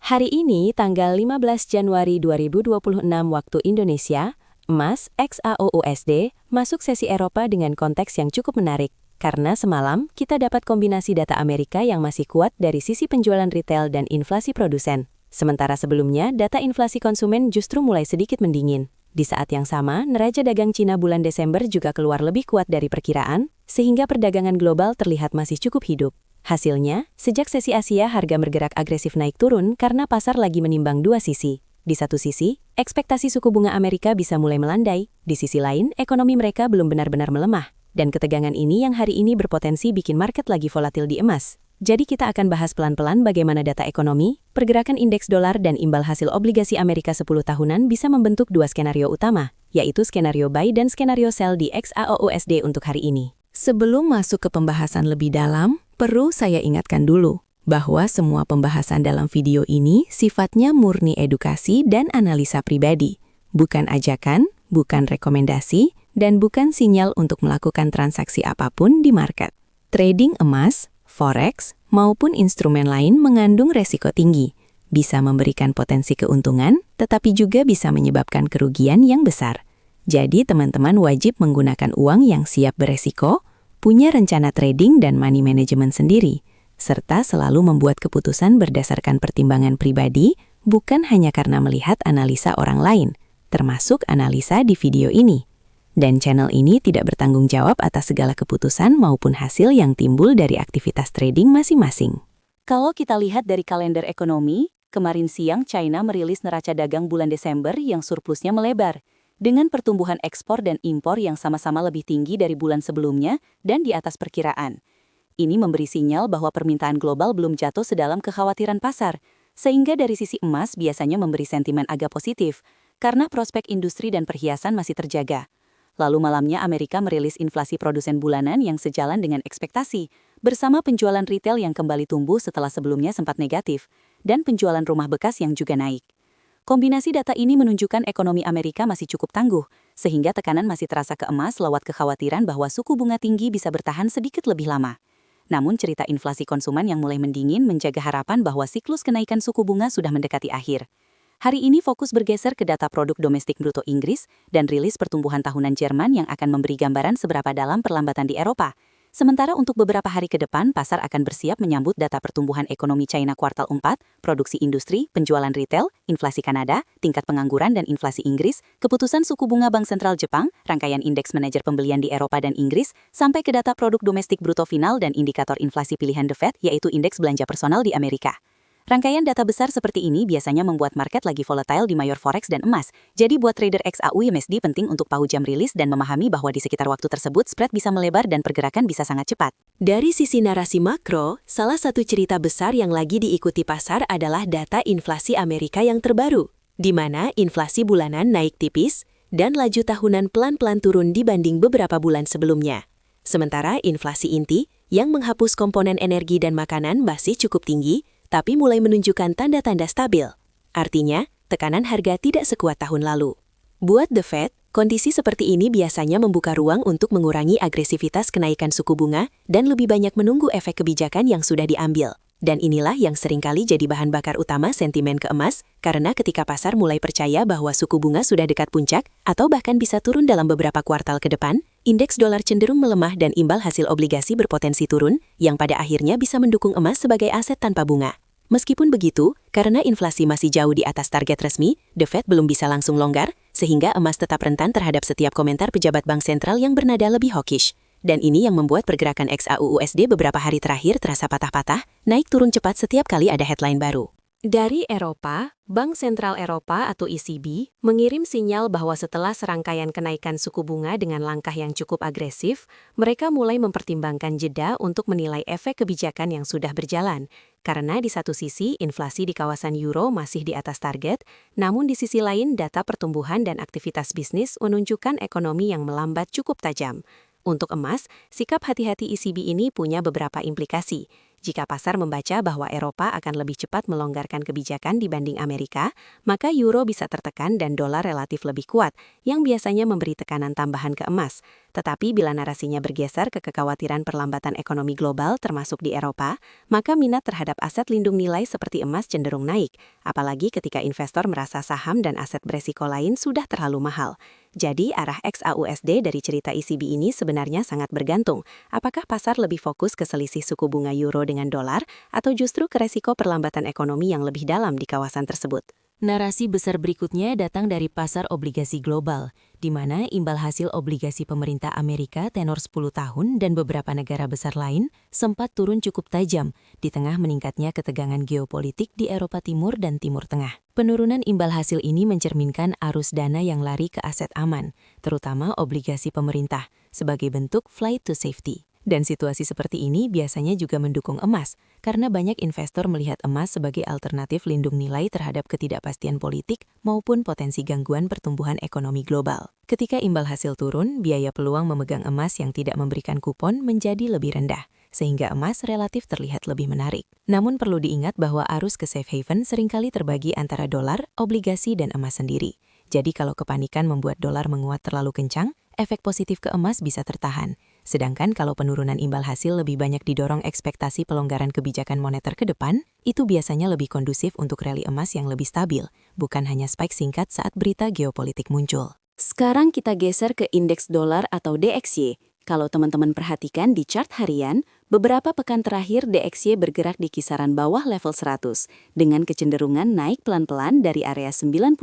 Hari ini, tanggal 15 Januari 2026 waktu Indonesia, emas XAUUSD masuk sesi Eropa dengan konteks yang cukup menarik. Karena semalam, kita dapat kombinasi data Amerika yang masih kuat dari sisi penjualan retail dan inflasi produsen. Sementara sebelumnya, data inflasi konsumen justru mulai sedikit mendingin. Di saat yang sama, neraca dagang Cina bulan Desember juga keluar lebih kuat dari perkiraan, sehingga perdagangan global terlihat masih cukup hidup. Hasilnya, sejak sesi Asia harga bergerak agresif naik turun karena pasar lagi menimbang dua sisi. Di satu sisi, ekspektasi suku bunga Amerika bisa mulai melandai. Di sisi lain, ekonomi mereka belum benar-benar melemah. Dan ketegangan ini yang hari ini berpotensi bikin market lagi volatil di emas. Jadi kita akan bahas pelan-pelan bagaimana data ekonomi, pergerakan indeks dolar dan imbal hasil obligasi Amerika 10 tahunan bisa membentuk dua skenario utama, yaitu skenario buy dan skenario sell di XAUUSD untuk hari ini. Sebelum masuk ke pembahasan lebih dalam, perlu saya ingatkan dulu bahwa semua pembahasan dalam video ini sifatnya murni edukasi dan analisa pribadi, bukan ajakan, bukan rekomendasi, dan bukan sinyal untuk melakukan transaksi apapun di market. Trading emas, forex, maupun instrumen lain mengandung resiko tinggi, bisa memberikan potensi keuntungan, tetapi juga bisa menyebabkan kerugian yang besar. Jadi teman-teman wajib menggunakan uang yang siap beresiko, punya rencana trading dan money management sendiri, serta selalu membuat keputusan berdasarkan pertimbangan pribadi, bukan hanya karena melihat analisa orang lain, termasuk analisa di video ini. Dan channel ini tidak bertanggung jawab atas segala keputusan maupun hasil yang timbul dari aktivitas trading masing-masing. Kalau kita lihat dari kalender ekonomi, kemarin siang China merilis neraca dagang bulan Desember yang surplusnya melebar, dengan pertumbuhan ekspor dan impor yang sama-sama lebih tinggi dari bulan sebelumnya dan di atas perkiraan. Ini memberi sinyal bahwa permintaan global belum jatuh sedalam kekhawatiran pasar, sehingga dari sisi emas biasanya memberi sentimen agak positif, karena prospek industri dan perhiasan masih terjaga. Lalu malamnya Amerika merilis inflasi produsen bulanan yang sejalan dengan ekspektasi, bersama penjualan retail yang kembali tumbuh setelah sebelumnya sempat negatif, dan penjualan rumah bekas yang juga naik. Kombinasi data ini menunjukkan ekonomi Amerika masih cukup tangguh, sehingga tekanan masih terasa ke emas lewat kekhawatiran bahwa suku bunga tinggi bisa bertahan sedikit lebih lama. Namun cerita inflasi konsumen yang mulai mendingin menjaga harapan bahwa siklus kenaikan suku bunga sudah mendekati akhir. Hari ini fokus bergeser ke data produk domestik bruto Inggris dan rilis pertumbuhan tahunan Jerman yang akan memberi gambaran seberapa dalam perlambatan di Eropa. Sementara untuk beberapa hari ke depan, pasar akan bersiap menyambut data pertumbuhan ekonomi China kuartal 4, produksi industri, penjualan retail, inflasi Kanada, tingkat pengangguran dan inflasi Inggris, keputusan suku bunga Bank Sentral Jepang, rangkaian indeks manajer pembelian di Eropa dan Inggris, sampai ke data produk domestik bruto final dan indikator inflasi pilihan The Fed, yaitu indeks belanja personal di Amerika. Rangkaian data besar seperti ini biasanya membuat market lagi volatile di mayor forex dan emas. Jadi buat trader XAUUSD penting untuk tahu jam rilis dan memahami bahwa di sekitar waktu tersebut spread bisa melebar dan pergerakan bisa sangat cepat. Dari sisi narasi makro, salah satu cerita besar yang lagi diikuti pasar adalah data inflasi Amerika yang terbaru, di mana inflasi bulanan naik tipis dan laju tahunan pelan-pelan turun dibanding beberapa bulan sebelumnya. Sementara inflasi inti yang menghapus komponen energi dan makanan masih cukup tinggi, tapi mulai menunjukkan tanda-tanda stabil. Artinya, tekanan harga tidak sekuat tahun lalu. Buat The Fed, kondisi seperti ini biasanya membuka ruang untuk mengurangi agresivitas kenaikan suku bunga dan lebih banyak menunggu efek kebijakan yang sudah diambil. Dan inilah yang seringkali jadi bahan bakar utama sentimen ke emas, karena ketika pasar mulai percaya bahwa suku bunga sudah dekat puncak atau bahkan bisa turun dalam beberapa kuartal ke depan, indeks dolar cenderung melemah dan imbal hasil obligasi berpotensi turun, yang pada akhirnya bisa mendukung emas sebagai aset tanpa bunga. Meskipun begitu, karena inflasi masih jauh di atas target resmi, The Fed belum bisa langsung longgar, sehingga emas tetap rentan terhadap setiap komentar pejabat bank sentral yang bernada lebih hawkish. Dan ini yang membuat pergerakan XAUUSD beberapa hari terakhir terasa patah-patah, naik turun cepat setiap kali ada headline baru. Dari Eropa, Bank Sentral Eropa atau ECB mengirim sinyal bahwa setelah serangkaian kenaikan suku bunga dengan langkah yang cukup agresif, mereka mulai mempertimbangkan jeda untuk menilai efek kebijakan yang sudah berjalan. Karena di satu sisi, inflasi di kawasan euro masih di atas target, namun di sisi lain data pertumbuhan dan aktivitas bisnis menunjukkan ekonomi yang melambat cukup tajam. Untuk emas, sikap hati-hati ECB ini punya beberapa implikasi. Jika pasar membaca bahwa Eropa akan lebih cepat melonggarkan kebijakan dibanding Amerika, maka euro bisa tertekan dan dolar relatif lebih kuat, yang biasanya memberi tekanan tambahan ke emas. Tetapi bila narasinya bergeser ke kekhawatiran perlambatan ekonomi global termasuk di Eropa, maka minat terhadap aset lindung nilai seperti emas cenderung naik, apalagi ketika investor merasa saham dan aset beresiko lain sudah terlalu mahal. Jadi, arah XAUSD dari cerita ECB ini sebenarnya sangat bergantung. Apakah pasar lebih fokus ke selisih suku bunga euro dengan dolar, atau justru ke resiko perlambatan ekonomi yang lebih dalam di kawasan tersebut? Narasi besar berikutnya datang dari pasar obligasi global, di mana imbal hasil obligasi pemerintah Amerika tenor 10 tahun dan beberapa negara besar lain sempat turun cukup tajam di tengah meningkatnya ketegangan geopolitik di Eropa Timur dan Timur Tengah. Penurunan imbal hasil ini mencerminkan arus dana yang lari ke aset aman, terutama obligasi pemerintah, sebagai bentuk flight to safety. Dan situasi seperti ini biasanya juga mendukung emas, karena banyak investor melihat emas sebagai alternatif lindung nilai terhadap ketidakpastian politik maupun potensi gangguan pertumbuhan ekonomi global. Ketika imbal hasil turun, biaya peluang memegang emas yang tidak memberikan kupon menjadi lebih rendah, sehingga emas relatif terlihat lebih menarik. Namun perlu diingat bahwa arus ke safe haven seringkali terbagi antara dolar, obligasi, dan emas sendiri. Jadi kalau kepanikan membuat dolar menguat terlalu kencang, efek positif ke emas bisa tertahan. Sedangkan kalau penurunan imbal hasil lebih banyak didorong ekspektasi pelonggaran kebijakan moneter ke depan, itu biasanya lebih kondusif untuk rally emas yang lebih stabil, bukan hanya spike singkat saat berita geopolitik muncul. Sekarang kita geser ke indeks dolar atau DXY. Kalau teman-teman perhatikan di chart harian, beberapa pekan terakhir DXY bergerak di kisaran bawah level 100, dengan kecenderungan naik pelan-pelan dari area 97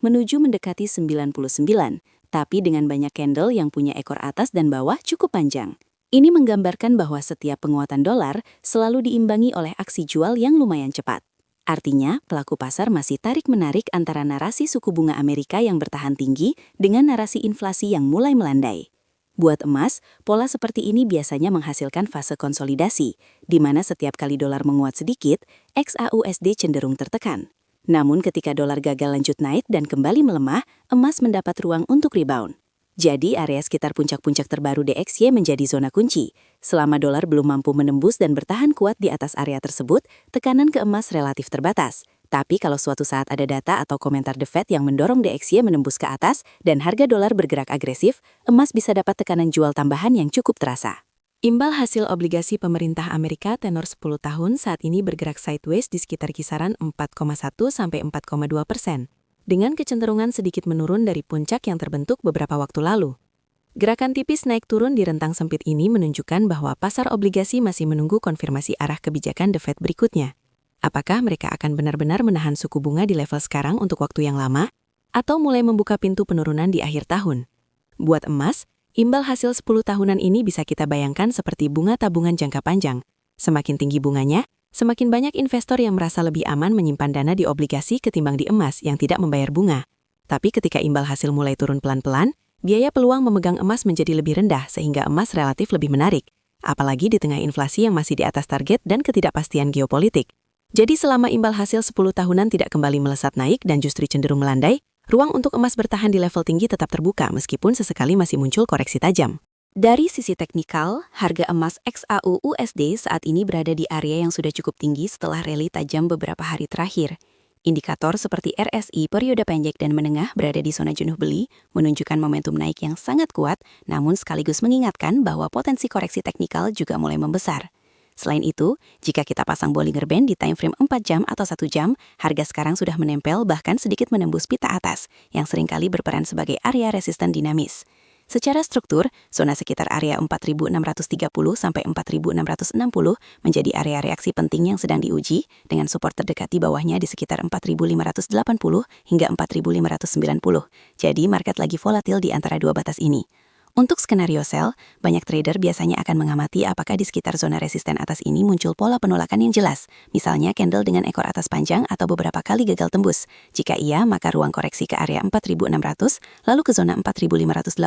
menuju mendekati 99. Tapi dengan banyak candle yang punya ekor atas dan bawah cukup panjang. Ini menggambarkan bahwa setiap penguatan dolar selalu diimbangi oleh aksi jual yang lumayan cepat. Artinya, pelaku pasar masih tarik-menarik antara narasi suku bunga Amerika yang bertahan tinggi dengan narasi inflasi yang mulai melandai. Buat emas, pola seperti ini biasanya menghasilkan fase konsolidasi, di mana setiap kali dolar menguat sedikit, XAUSD cenderung tertekan. Namun ketika dolar gagal lanjut naik dan kembali melemah, emas mendapat ruang untuk rebound. Jadi area sekitar puncak-puncak terbaru DXY menjadi zona kunci. Selama dolar belum mampu menembus dan bertahan kuat di atas area tersebut, tekanan ke emas relatif terbatas. Tapi kalau suatu saat ada data atau komentar The Fed yang mendorong DXY menembus ke atas dan harga dolar bergerak agresif, emas bisa dapat tekanan jual tambahan yang cukup terasa. Imbal hasil obligasi pemerintah Amerika tenor 10 tahun saat ini bergerak sideways di sekitar kisaran 4,1 sampai 4,2%, dengan kecenderungan sedikit menurun dari puncak yang terbentuk beberapa waktu lalu. Gerakan tipis naik turun di rentang sempit ini menunjukkan bahwa pasar obligasi masih menunggu konfirmasi arah kebijakan The Fed berikutnya. Apakah mereka akan benar-benar menahan suku bunga di level sekarang untuk waktu yang lama, atau mulai membuka pintu penurunan di akhir tahun? Buat emas, imbal hasil 10 tahunan ini bisa kita bayangkan seperti bunga tabungan jangka panjang. Semakin tinggi bunganya, semakin banyak investor yang merasa lebih aman menyimpan dana di obligasi ketimbang di emas yang tidak membayar bunga. Tapi ketika imbal hasil mulai turun pelan-pelan, biaya peluang memegang emas menjadi lebih rendah sehingga emas relatif lebih menarik. Apalagi di tengah inflasi yang masih di atas target dan ketidakpastian geopolitik. Jadi selama imbal hasil 10 tahunan tidak kembali melesat naik dan justru cenderung melandai, ruang untuk emas bertahan di level tinggi tetap terbuka meskipun sesekali masih muncul koreksi tajam. Dari sisi teknikal, harga emas XAUUSD saat ini berada di area yang sudah cukup tinggi setelah rally tajam beberapa hari terakhir. Indikator seperti RSI periode pendek dan menengah berada di zona jenuh beli, menunjukkan momentum naik yang sangat kuat, namun sekaligus mengingatkan bahwa potensi koreksi teknikal juga mulai membesar. Selain itu, jika kita pasang Bollinger Band di time frame 4 jam atau 1 jam, harga sekarang sudah menempel bahkan sedikit menembus pita atas, yang seringkali berperan sebagai area resisten dinamis. Secara struktur, zona sekitar area 4.630 sampai 4.660 menjadi area reaksi penting yang sedang diuji, dengan support terdekat di bawahnya di sekitar 4.580 hingga 4.590. Jadi, market lagi volatil di antara dua batas ini. Untuk skenario sell, banyak trader biasanya akan mengamati apakah di sekitar zona resisten atas ini muncul pola penolakan yang jelas, misalnya candle dengan ekor atas panjang atau beberapa kali gagal tembus. Jika iya, maka ruang koreksi ke area 4.600, lalu ke zona 4.580,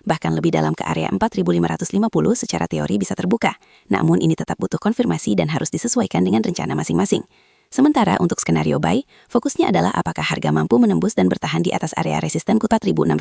bahkan lebih dalam ke area 4.550 secara teori bisa terbuka. Namun ini tetap butuh konfirmasi dan harus disesuaikan dengan rencana masing-masing. Sementara untuk skenario buy, fokusnya adalah apakah harga mampu menembus dan bertahan di atas area resisten 4.680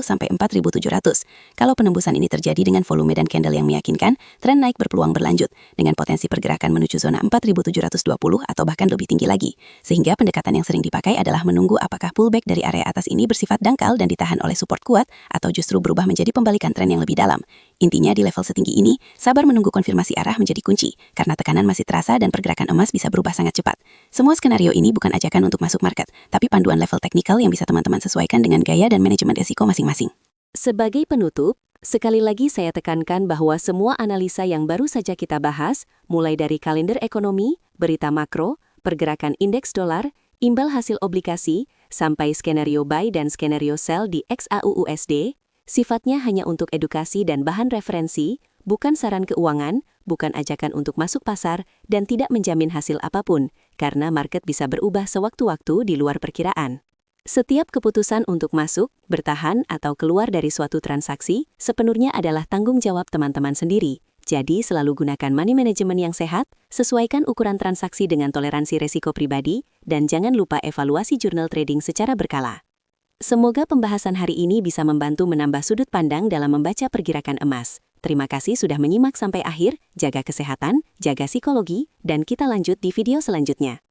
sampai 4.700. Kalau penembusan ini terjadi dengan volume dan candle yang meyakinkan, tren naik berpeluang berlanjut, dengan potensi pergerakan menuju zona 4.720 atau bahkan lebih tinggi lagi. Sehingga pendekatan yang sering dipakai adalah menunggu apakah pullback dari area atas ini bersifat dangkal dan ditahan oleh support kuat, atau justru berubah menjadi pembalikan tren yang lebih dalam. Intinya di level setinggi ini, sabar menunggu konfirmasi arah menjadi kunci, karena tekanan masih terasa dan pergerakan emas bisa berubah sangat cepat. Semua skenario ini bukan ajakan untuk masuk market, tapi panduan level teknikal yang bisa teman-teman sesuaikan dengan gaya dan manajemen risiko masing-masing. Sebagai penutup, sekali lagi saya tekankan bahwa semua analisa yang baru saja kita bahas, mulai dari kalender ekonomi, berita makro, pergerakan indeks dolar, imbal hasil obligasi, sampai skenario buy dan skenario sell di XAUUSD, sifatnya hanya untuk edukasi dan bahan referensi, bukan saran keuangan, bukan ajakan untuk masuk pasar, dan tidak menjamin hasil apapun, karena market bisa berubah sewaktu-waktu di luar perkiraan. Setiap keputusan untuk masuk, bertahan, atau keluar dari suatu transaksi sepenuhnya adalah tanggung jawab teman-teman sendiri. Jadi selalu gunakan money management yang sehat, sesuaikan ukuran transaksi dengan toleransi resiko pribadi, dan jangan lupa evaluasi jurnal trading secara berkala. Semoga pembahasan hari ini bisa membantu menambah sudut pandang dalam membaca pergerakan emas. Terima kasih sudah menyimak sampai akhir, jaga kesehatan, jaga psikologi, dan kita lanjut di video selanjutnya.